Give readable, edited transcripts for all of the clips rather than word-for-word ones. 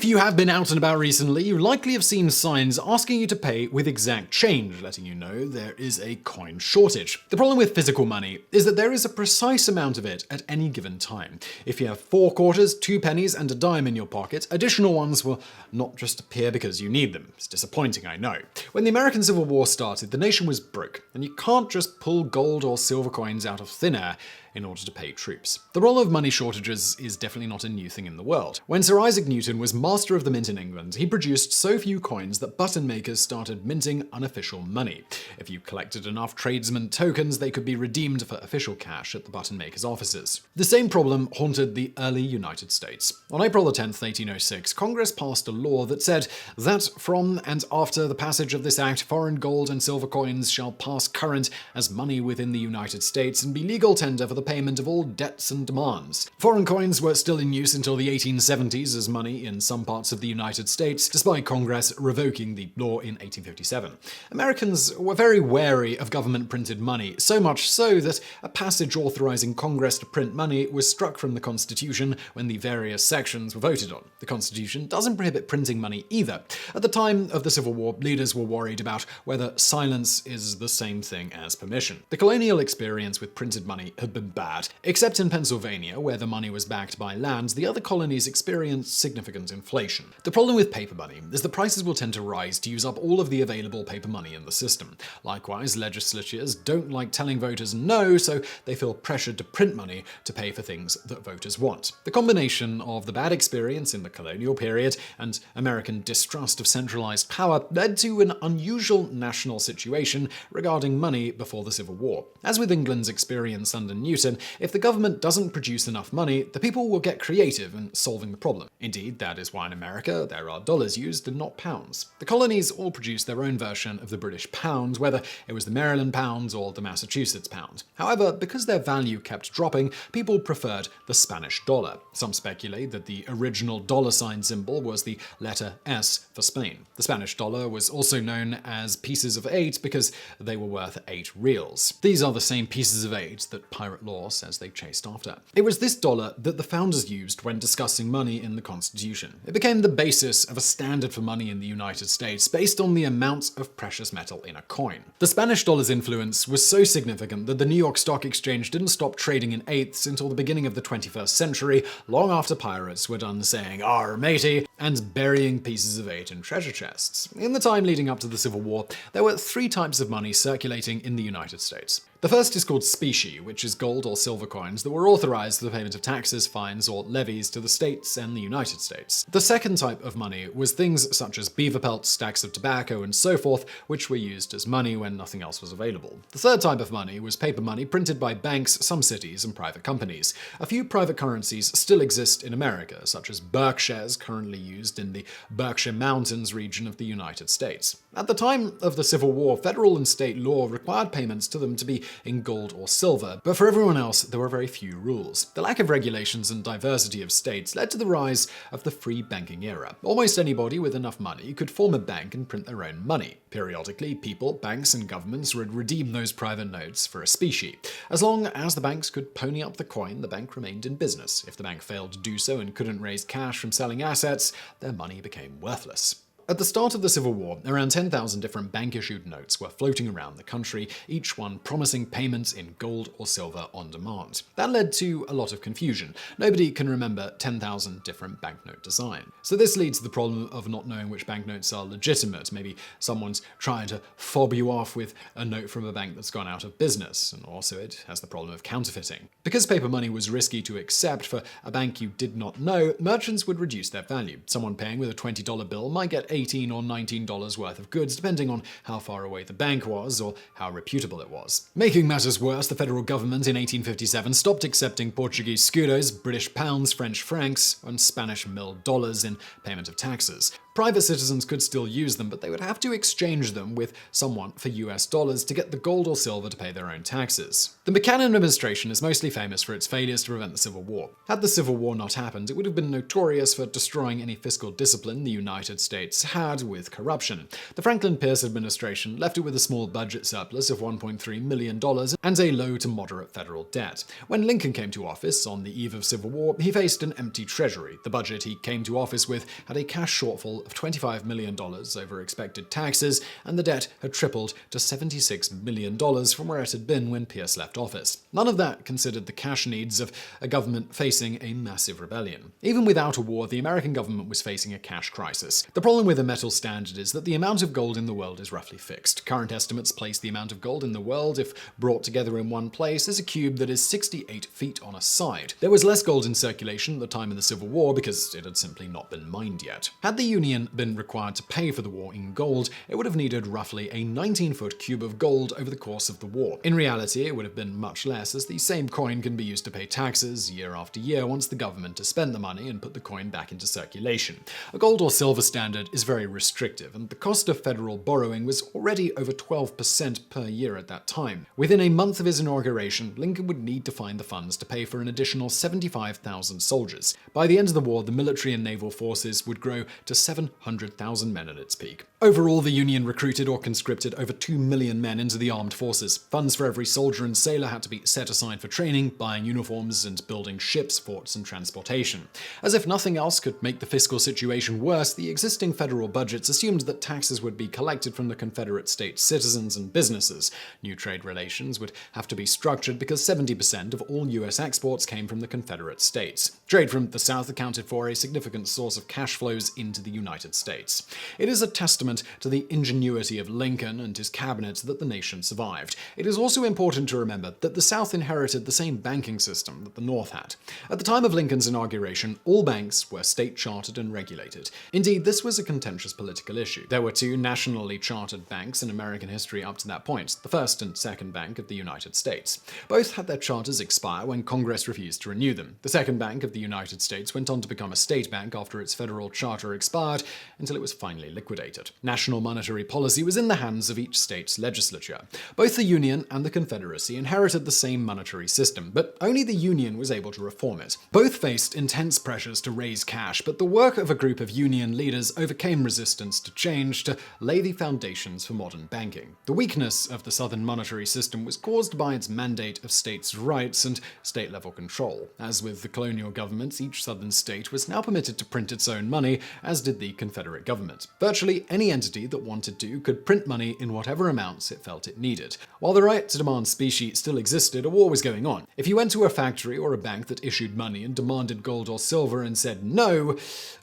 If you have been out and about recently, you likely have seen signs asking you to pay with exact change, letting you know there is a coin shortage. The problem with physical money is that there is a precise amount of it at any given time. If you have 4 quarters, 2 pennies, and a dime in your pocket, additional ones will not just appear because you need them. It's disappointing, I know. When the American Civil War started, the nation was broke, and you can't just pull gold or silver coins out of thin air in order to pay troops. The role of money shortages is definitely not a new thing in the world. When Sir Isaac Newton was master of the mint in England, he produced so few coins that button makers started minting unofficial money. If you collected enough tradesman tokens, they could be redeemed for official cash at the button makers' offices. The same problem haunted the early United States. On April 10th, 1806, Congress passed a law that said that from and after the passage of this act, foreign gold and silver coins shall pass current as money within the United States and be legal tender for the payment of all debts and demands. Foreign coins were still in use until the 1870s as money in some parts of the United States, despite Congress revoking the law in 1857. Americans were very wary of government-printed money, so much so that a passage authorizing Congress to print money was struck from the Constitution when the various sections were voted on. The Constitution doesn't prohibit printing money either. At the time of the Civil War, leaders were worried about whether silence is the same thing as permission. The colonial experience with printed money had been bad. Except in Pennsylvania, where the money was backed by land, the other colonies experienced significant inflation. The problem with paper money is that prices will tend to rise to use up all of the available paper money in the system. Likewise, legislatures don't like telling voters no, so they feel pressured to print money to pay for things that voters want. The combination of the bad experience in the colonial period and American distrust of centralized power led to an unusual national situation regarding money before the Civil War. As with England's experience under Newton, if the government doesn't produce enough money, the people will get creative in solving the problem. Indeed, that is why in America there are dollars used and not pounds. The colonies all produced their own version of the British pound, whether it was the Maryland pound or the Massachusetts pound. However, because their value kept dropping, people preferred the Spanish dollar. Some speculate that the original dollar sign symbol was the letter S for Spain. The Spanish dollar was also known as pieces of 8 because they were worth 8 reals. These are the same pieces of 8 that pirate law says they chased after. It was this dollar that the founders used when discussing money in the Constitution. It became the basis of a standard for money in the United States based on the amount of precious metal in a coin. The Spanish dollar's influence was so significant that the New York Stock Exchange didn't stop trading in eighths until the beginning of the 21st century, long after pirates were done saying "Arr, matey" and burying pieces of 8 in treasure chests. In the time leading up to the Civil War, there were 3 types of money circulating in the United States. The first is called specie, which is gold or silver coins that were authorized for the payment of taxes, fines, or levies to the states and the United States. The second type of money was things such as beaver pelts, stacks of tobacco, and so forth, which were used as money when nothing else was available. The third type of money was paper money printed by banks, some cities, and private companies. A few private currencies still exist in America, such as Berkshires, currently used in the Berkshire Mountains region of the United States. At the time of the Civil War, federal and state law required payments to them to be in gold or silver, but for everyone else, there were very few rules. The lack of regulations and diversity of states led to the rise of the free banking era. Almost anybody with enough money could form a bank and print their own money. Periodically, people, banks, and governments would redeem those private notes for a specie. As long as the banks could pony up the coin, the bank remained in business. If the bank failed to do so and couldn't raise cash from selling assets, their money became worthless. At the start of the Civil War, around 10,000 different bank-issued notes were floating around the country, each one promising payments in gold or silver on demand. That led to a lot of confusion. Nobody can remember 10,000 different banknote designs. So this leads to the problem of not knowing which banknotes are legitimate. Maybe someone's trying to fob you off with a note from a bank that's gone out of business, and also it has the problem of counterfeiting. Because paper money was risky to accept for a bank you did not know, merchants would reduce their value. Someone paying with a $20 bill might get $18 or $19 worth of goods, depending on how far away the bank was or how reputable it was. Making matters worse, the federal government in 1857 stopped accepting Portuguese escudos, British pounds, French francs, and Spanish mil dollars in payment of taxes. Private citizens could still use them, but they would have to exchange them with someone for US dollars to get the gold or silver to pay their own taxes. The Buchanan administration is mostly famous for its failures to prevent the Civil War. Had the Civil War not happened, it would have been notorious for destroying any fiscal discipline the United States had with corruption. The Franklin Pierce administration left it with a small budget surplus of $1.3 million and a low to moderate federal debt. When Lincoln came to office on the eve of Civil War, he faced an empty treasury. The budget he came to office with had a cash shortfall of $25 million over expected taxes, and the debt had tripled to $76 million from where it had been when Pierce left office. None of that considered the cash needs of a government facing a massive rebellion. Even without a war, the American government was facing a cash crisis. The problem with the metal standard is that the amount of gold in the world is roughly fixed. Current estimates place the amount of gold in the world, if brought together in one place, as a cube that is 68 feet on a side. There was less gold in circulation at the time of the Civil War because it had simply not been mined yet. Had the Union been required to pay for the war in gold, it would have needed roughly a 19-foot cube of gold over the course of the war. In reality, it would have been much less, as the same coin can be used to pay taxes year after year once the government has spent the money and put the coin back into circulation. A gold or silver standard is very restrictive, and the cost of federal borrowing was already over 12% per year at that time. Within a month of his inauguration, Lincoln would need to find the funds to pay for an additional 75,000 soldiers. By the end of the war, the military and naval forces would grow to 700,000 men at its peak. Overall, the Union recruited or conscripted over 2 million men into the armed forces. Funds for every soldier and sailor had to be set aside for training, buying uniforms, and building ships, forts, and transportation. As if nothing else could make the fiscal situation worse, the existing federal budgets assumed that taxes would be collected from the Confederate States' citizens and businesses. New trade relations would have to be structured because 70% of all US exports came from the Confederate States. Trade from the South accounted for a significant source of cash flows into the United States. It is a testament to the ingenuity of Lincoln and his cabinet that the nation survived. It is also important to remember that the South inherited the same banking system that the North had. At the time of Lincoln's inauguration, all banks were state-chartered and regulated. Indeed, this was a contentious political issue. There were two nationally chartered banks in American history up to that point, the First and Second Bank of the United States. Both had their charters expire when Congress refused to renew them. The Second Bank of the United States went on to become a state bank after its federal charter expired until it was finally liquidated. National monetary policy was in the hands of each state's legislature. Both the Union and the Confederacy inherited the same monetary system, but only the Union was able to reform it. Both faced intense pressures to raise cash, but the work of a group of Union leaders overcame resistance to change to lay the foundations for modern banking. The weakness of the Southern monetary system was caused by its mandate of states' rights and state-level control. As with the colonial governments, each Southern state was now permitted to print its own money, as did the Confederate government. Virtually any entity that wanted to could print money in whatever amounts it felt it needed. While the right to demand specie still existed, a war was going on. If you went to a factory or a bank that issued money and demanded gold or silver and said no,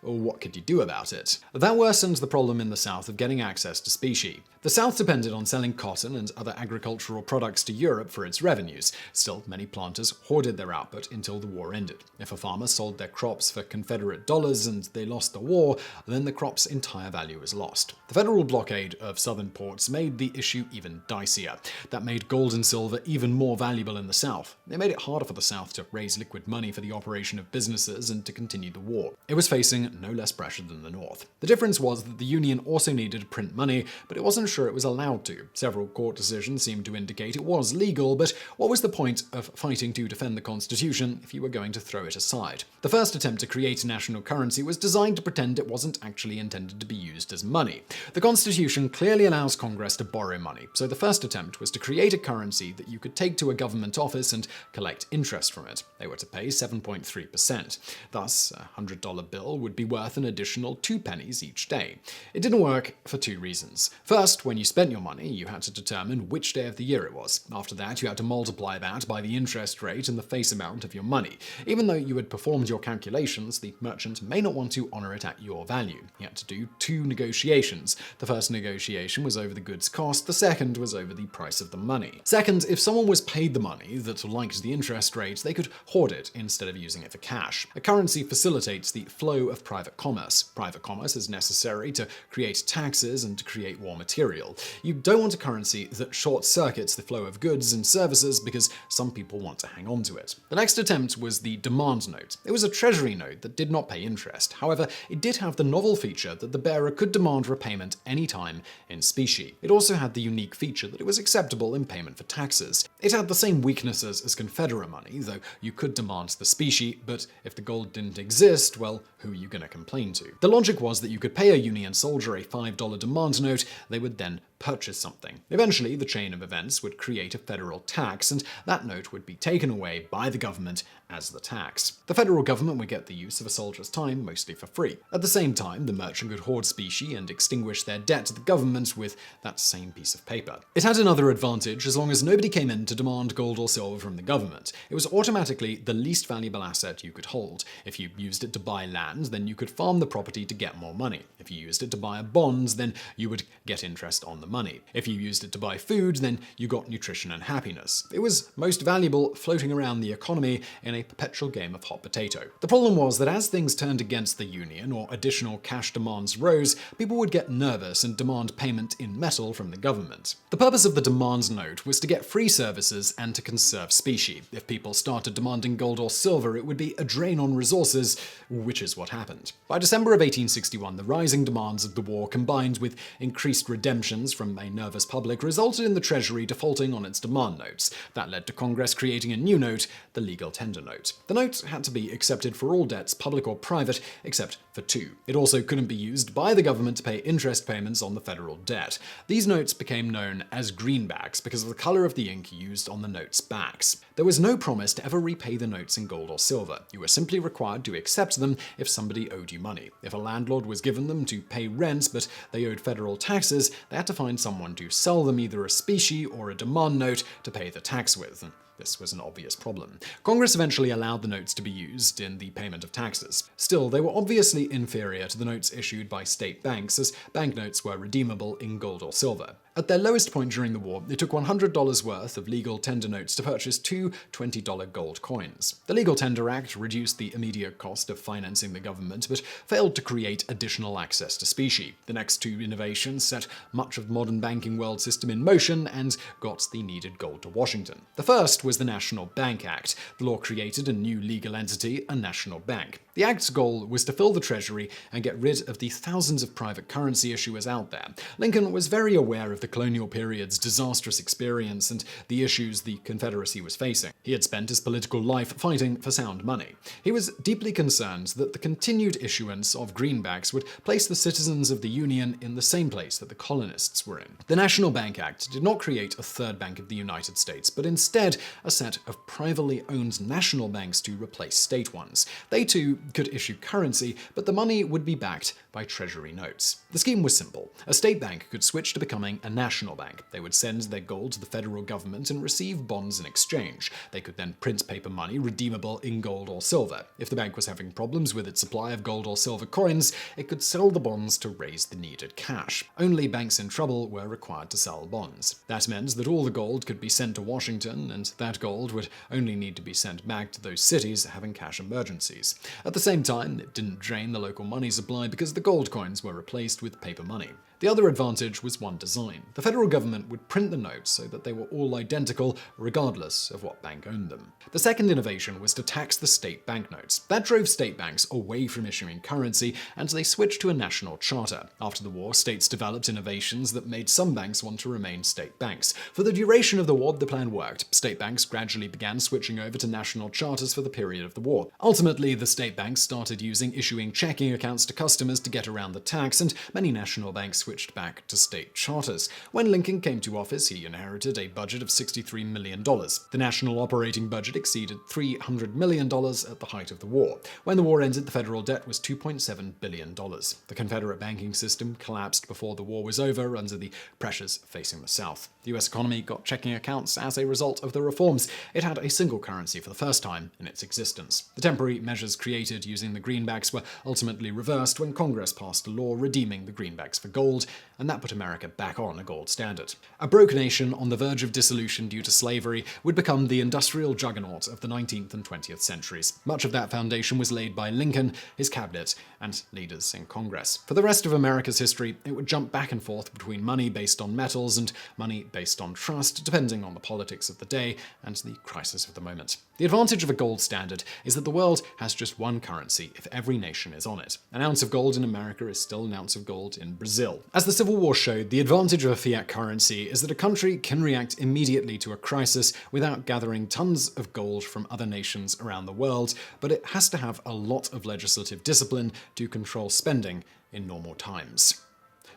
what could you do about it? That worsened the problem in the South of getting access to specie. The South depended on selling cotton and other agricultural products to Europe for its revenues. Still, many planters hoarded their output until the war ended. If a farmer sold their crops for Confederate dollars and they lost the war, then the crop's entire value was lost. The federal blockade of southern ports made the issue even dicier. That made gold and silver even more valuable in the South. It made it harder for the South to raise liquid money for the operation of businesses and to continue the war. It was facing no less pressure than the North. The difference was that the Union also needed to print money, but it wasn't sure it was allowed to. Several court decisions seemed to indicate it was legal, but what was the point of fighting to defend the Constitution if you were going to throw it aside? The first attempt to create a national currency was designed to pretend it wasn't actually intended to be used as money. The Constitution clearly allows Congress to borrow money, so the first attempt was to create a currency that you could take to a government office and collect interest from it. They were to pay 7.3%. Thus, a $100 bill would be worth an additional 2 pennies each day. It didn't work for two reasons. First, when you spent your money, you had to determine which day of the year it was. After that, you had to multiply that by the interest rate and the face amount of your money. Even though you had performed your calculations, the merchant may not want to honor it at your value. He had to do 2 negotiations. The first negotiation was over the goods cost, the second was over the price of the money. Second, if someone was paid the money that liked the interest rate, they could hoard it instead of using it for cash. A currency facilitates the flow of private commerce. Private commerce is necessary to create taxes and to create raw material. You don't want a currency that short-circuits the flow of goods and services because some people want to hang on to it. The next attempt was the demand note. It was a treasury note that did not pay interest. However, it did have the novel feature that the bearer could demand repayment anytime in specie. It also had the unique feature that it was acceptable in payment for taxes. It had the same weaknesses as Confederate money, though you could demand the specie, but if the gold didn't exist, well, who are you going to complain to? The logic was that you could pay a Union soldier a $5 demand note, they would then purchase something. Eventually, the chain of events would create a federal tax, and that note would be taken away by the government as the tax. The federal government would get the use of a soldier's time mostly for free. At the same time, the merchant could hoard specie and extinguish their debt to the government with that same piece of paper. It had another advantage as long as nobody came in to demand gold or silver from the government. It was automatically the least valuable asset you could hold. If you used it to buy land, then you could farm the property to get more money. If you used it to buy bonds, then you would get interest on the money. If you used it to buy food, then you got nutrition and happiness. It was most valuable floating around the economy in a perpetual game of hot potato. The problem was that as things turned against the Union or additional cash demands rose, people would get nervous and demand payment in metal from the government. The purpose of the demand note was to get free services and to conserve specie. If people started demanding gold or silver, it would be a drain on resources, which is what happened. By December of 1861, the rising demands of the war combined with increased redemptions from a nervous public resulted in the Treasury defaulting on its demand notes. That led to Congress creating a new note, the legal tender note. The note had to be accepted for all debts, public or private, except for two. It also couldn't be used by the government to pay interest payments on the federal debt. These notes became known as Greenbacks because of the color of the ink used on the notes' backs. There was no promise to ever repay the notes in gold or silver. You were simply required to accept them if somebody owed you money. If a landlord was given them to pay rent but they owed federal taxes, they had to find someone to sell them either a specie or a demand note to pay the tax with. This was an obvious problem. Congress eventually allowed the notes to be used in the payment of taxes. Still, they were obviously inferior to the notes issued by state banks, as banknotes were redeemable in gold or silver. At their lowest point during the war, it took $100 worth of legal tender notes to purchase two $20 gold coins. The Legal Tender Act reduced the immediate cost of financing the government, but failed to create additional access to specie. The next two innovations set much of the modern banking world system in motion and got the needed gold to Washington. The first was the National Bank Act. The law created a new legal entity, a national bank. The act's goal was to fill the Treasury and get rid of the thousands of private currency issuers out there. Lincoln was very aware of the colonial period's disastrous experience and the issues the Confederacy was facing. He had spent his political life fighting for sound money. He was deeply concerned that the continued issuance of greenbacks would place the citizens of the Union in the same place that the colonists were in. The National Bank Act did not create a third bank of the United States, but instead a set of privately owned national banks to replace state ones. They too could issue currency, but the money would be backed by Treasury notes. The scheme was simple. A state bank could switch to becoming a national bank. They would send their gold to the federal government and receive bonds in exchange. They could then print paper money redeemable in gold or silver. If the bank was having problems with its supply of gold or silver coins, it could sell the bonds to raise the needed cash. Only banks in trouble were required to sell bonds. That meant that all the gold could be sent to Washington, and that gold would only need to be sent back to those cities having cash emergencies. At the same time, it didn't drain the local money supply because the gold coins were replaced with paper money. The other advantage was one design. The federal government would print the notes so that they were all identical, regardless of what bank owned them. The second innovation was to tax the state banknotes. That drove state banks away from issuing currency, and they switched to a national charter. After the war, states developed innovations that made some banks want to remain state banks. For the duration of the war, the plan worked. State banks gradually began switching over to national charters for the period of the war. Ultimately, the state banks started issuing checking accounts to customers to get around the tax, and many national banks switched back to state charters. When Lincoln came to office, he inherited a budget of $63 million. The national operating budget exceeded $300 million at the height of the war. When the war ended, the federal debt was $2.7 billion. The Confederate banking system collapsed before the war was over under the pressures facing the South. The U.S. economy got checking accounts as a result of the reforms. It had a single currency for the first time in its existence. The temporary measures created using the greenbacks were ultimately reversed when Congress passed a law redeeming the greenbacks for gold, gold, and that put America back on a gold standard. A broke nation on the verge of dissolution due to slavery would become the industrial juggernaut of the 19th and 20th centuries. Much of that foundation was laid by Lincoln, his cabinet, and leaders in Congress. For the rest of America's history, it would jump back and forth between money based on metals and money based on trust, depending on the politics of the day and the crisis of the moment. The advantage of a gold standard is that the world has just one currency if every nation is on it. An ounce of gold in America is still an ounce of gold in Brazil. As the Civil War showed, the advantage of a fiat currency is that a country can react immediately to a crisis without gathering tons of gold from other nations around the world, but it has to have a lot of legislative discipline to control spending in normal times.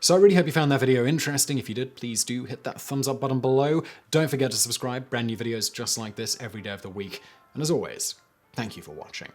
So I really hope you found that video interesting. If you did, please do hit that thumbs up button below. Don't forget to subscribe. Brand new videos just like this every day of the week. And as always, thank you for watching.